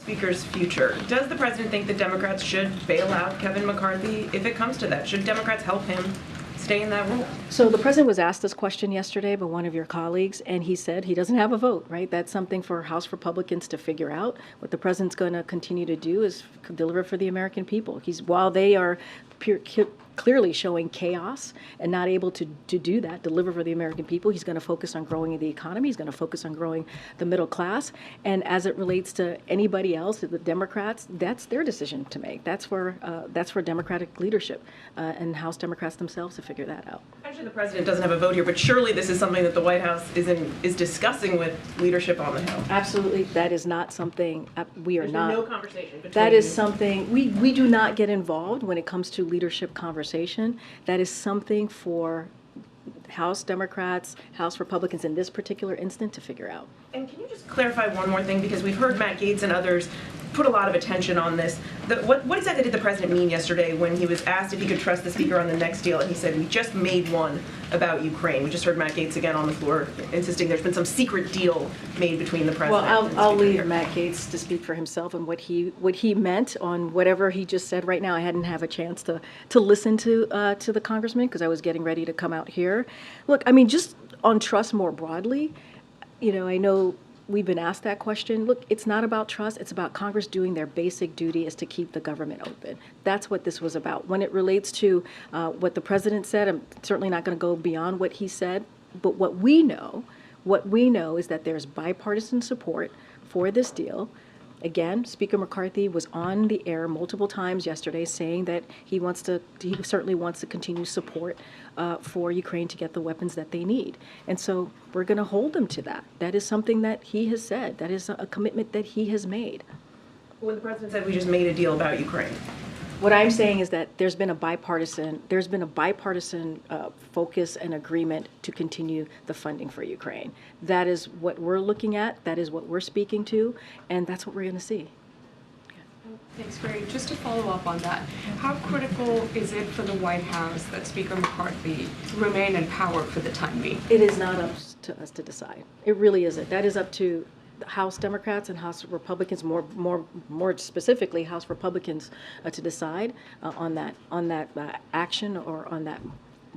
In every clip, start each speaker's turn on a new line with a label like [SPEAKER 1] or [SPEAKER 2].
[SPEAKER 1] Speaker's future. Does the president think that Democrats should bail out Kevin McCarthy if it comes to that? Should Democrats help him stay in that role?
[SPEAKER 2] So the president was asked this question yesterday by one of your colleagues, and he said he doesn't have a vote, right? That's something for House Republicans to figure out. What the president's going to continue to do is deliver for the American people. While they are clearly showing chaos and not able to do that, deliver for the American people, he's going to focus on growing the economy. He's going to focus on growing the middle class. And as it relates to anybody else, the Democrats, that's their decision to make. That's for Democratic leadership and House Democrats themselves to figure that out.
[SPEAKER 1] Actually, the president doesn't have a vote here, but surely this is something that the White House is discussing with leadership on the Hill.
[SPEAKER 2] Absolutely, that is not something we are
[SPEAKER 1] There's
[SPEAKER 2] not.
[SPEAKER 1] been no conversation between.
[SPEAKER 2] That is something we do not get involved when it comes to leadership conversation. That is something for House Democrats, House Republicans in this particular instance to figure out.
[SPEAKER 1] And can you just clarify one more thing, because we've heard Matt Gaetz and others put a lot of attention on this. What exactly did the president mean yesterday when he was asked if he could trust the speaker on the next deal, and he said, we just made one about Ukraine? We just heard Matt Gaetz again on the floor insisting there's been some secret deal made between the president and the
[SPEAKER 2] Well, I'll
[SPEAKER 1] speaker
[SPEAKER 2] leave
[SPEAKER 1] here.
[SPEAKER 2] Matt Gaetz to speak for himself and what he meant on whatever he just said right now. I hadn't had a chance to listen to the congressman because I was getting ready to come out here. Look, I mean, just on trust more broadly, I know we've been asked that question. Look, it's not about trust. It's about Congress doing their basic duty is to keep the government open. That's what this was about. When it relates to what the president said, I'm certainly not going to go beyond what he said. But what we know is that there's bipartisan support for this deal. Again, Speaker McCarthy was on the air multiple times yesterday saying that he certainly wants to continue support for Ukraine to get the weapons that they need. And so we're going to hold him to that. That is something that he has said. That is a commitment that he has made.
[SPEAKER 1] When the president said we just made a deal about Ukraine.
[SPEAKER 2] What I'm saying is that there's been a bipartisan focus and agreement to continue the funding for Ukraine. That is what we're looking at. That is what we're speaking to, and that's what we're going to see.
[SPEAKER 3] Thanks, Karine. Just to follow up on that, how critical is it for the White House that Speaker McCarthy remain in power for the time being?
[SPEAKER 2] It is not up to us to decide. It really isn't. That is up to House Democrats and House Republicans, more specifically House Republicans, to decide on that action or on that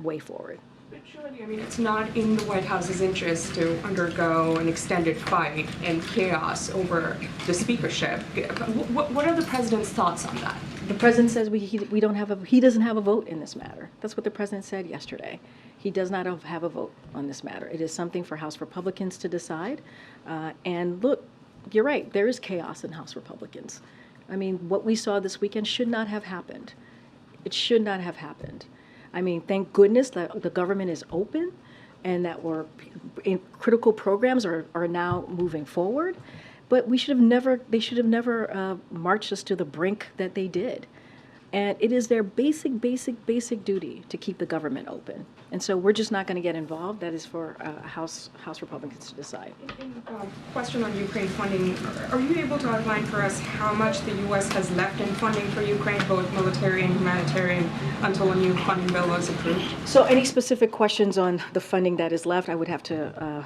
[SPEAKER 2] way forward.
[SPEAKER 3] But surely, I mean, it's not in the White House's interest to undergo an extended fight and chaos over the speakership. What are the president's thoughts on that?
[SPEAKER 2] The president says he doesn't have a vote in this matter. That's what the president said yesterday. He does not have a vote on this matter. It is something for House Republicans to decide. And look, you're right, there is chaos in House Republicans. I mean, what we saw this weekend should not have happened. It should not have happened. I mean, thank goodness that the government is open and that critical programs are now moving forward. But they should have never marched us to the brink that they did. And it is their basic duty to keep the government open. And so we're just not going to get involved. That is for House Republicans to decide.
[SPEAKER 3] Question on Ukraine funding. Are you able to outline for us how much the U.S. has left in funding for Ukraine, both military and humanitarian, until a new funding bill is approved?
[SPEAKER 2] So any specific questions on the funding that is left, I would have to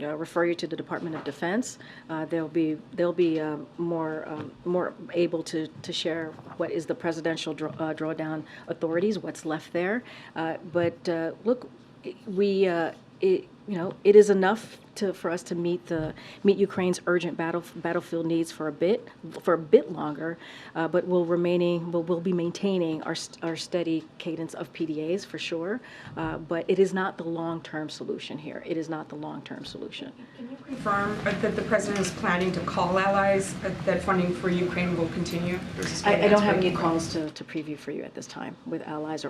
[SPEAKER 2] refer you to the Department of Defense. They'll be more able to share what is the presidential drawdown authorities, what's left there. But look, it is enough for us to meet Ukraine's urgent battlefield needs for a bit longer, but we'll be maintaining our steady cadence of PDAs for sure. But it is not the long-term solution here. It is not the long-term solution.
[SPEAKER 3] Can you confirm that the president is planning to call allies that funding for Ukraine will continue?
[SPEAKER 2] I don't have any calls to preview for you at this time with allies or